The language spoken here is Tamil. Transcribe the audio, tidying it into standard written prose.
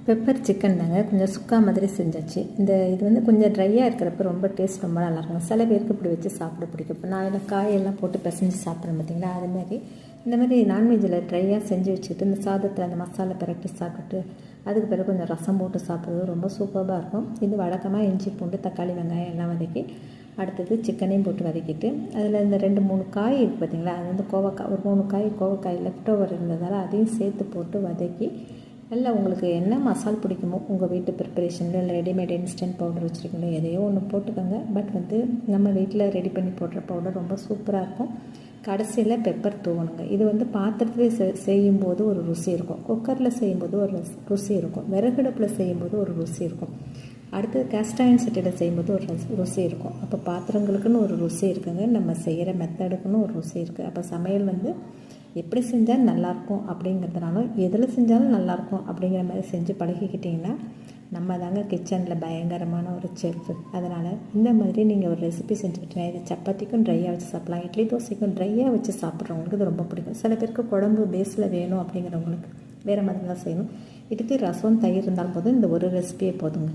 பெப்பர் சிக்கன் தாங்க கொஞ்சம் சுக்கா மாதிரி செஞ்சாச்சு. இது வந்து கொஞ்சம் ட்ரையாக இருக்கிறப்ப ரொம்ப டேஸ்ட் ரொம்ப நல்லாயிருக்கும். சில பேருக்கு இப்படி வச்சு சாப்பிட பிடிக்கும். இப்போ நான் இதில் காயெல்லாம் போட்டு பிசைஞ்சு சாப்பிட்றேன் பார்த்தீங்களா, அதுமாதிரி இந்த மாதிரி நான்வெஜ்ஜில் ட்ரையாக செஞ்சு வச்சுட்டு இந்த சாதத்தில் அந்த மசாலா பிரட்டி சாப்பிட்டுட்டு அதுக்கு பிறகு கொஞ்சம் ரசம் போட்டு சாப்பிட்றது ரொம்ப சூப்பராக இருக்கும். இது வழக்கமாக இஞ்சி பூண்டு தக்காளி வெங்காயம் எல்லாம் வதக்கி அடுத்தது சிக்கனையும் போட்டு வதக்கிட்டு அதில் இந்த 2-3 காய் இருக்குது பார்த்தீங்களா, அது வந்து கோவக்காய், ஒரு 3 காய் கோவக்காய் லெஃப்ட் ஓவர் இருந்ததால் அதையும் சேர்த்து போட்டு வதக்கி நல்லா உங்களுக்கு என்ன மசால் பிடிக்குமோ உங்கள் வீட்டு ப்ரிப்பரேஷனில் இல்லை ரெடிமேட் இன்ஸ்டன்ட் பவுடர் வச்சுருக்கீங்களோ எதையோ ஒன்று போட்டுக்கோங்க. பட் வந்து நம்ம வீட்டில் ரெடி பண்ணி போடுற பவுடர் ரொம்ப சூப்பராக இருக்கும். கடைசியில் பெப்பர் தூவணுங்க. இது வந்து பாத்திரத்தில் செய்யும்போது ஒரு ருசி இருக்கும், குக்கரில் செய்யும்போது ஒரு ருசி இருக்கும், விறகடுப்பில் செய்யும்போது ஒரு ருசி இருக்கும், அடுத்தது கேஸ்டாயின் சட்டியில் செய்யும்போது ஒரு ருசி இருக்கும். அப்போ பாத்திரங்களுக்குன்னு ஒரு ருசி இருக்குங்க, நம்ம செய்கிற மெத்தடுக்குன்னு ஒரு ருசி இருக்குது. அப்போ சமையல் வந்து எப்படி செஞ்சால் நல்லாயிருக்கும் அப்படிங்கிறதுனாலும் எதில் செஞ்சாலும் நல்லாயிருக்கும் அப்படிங்கிற மாதிரி செஞ்சு பழகிக்கிட்டிங்கன்னா நம்ம தாங்க கிச்சனில் பயங்கரமான ஒரு செஃப். அதனால் இந்த மாதிரி நீங்கள் ஒரு ரெசிபி செஞ்சுக்கிட்டீங்கன்னா இது சப்பாத்திக்கும் ட்ரையாக வச்சு சாப்பிட்லாம், இட்லி தோசைக்கும் ட்ரையாக வச்சு சாப்பிட்றவங்களுக்கு இது ரொம்ப பிடிக்கும். சில பேருக்கு குழம்பு பேஸில் வேணும் அப்படிங்கிறவங்களுக்கு வேறு மாதிரி தான் செய்யணும். இதுக்கு ரசம் தயிர் இருந்தால் போதும், இந்த ஒரு ரெசிபியே போதுங்க.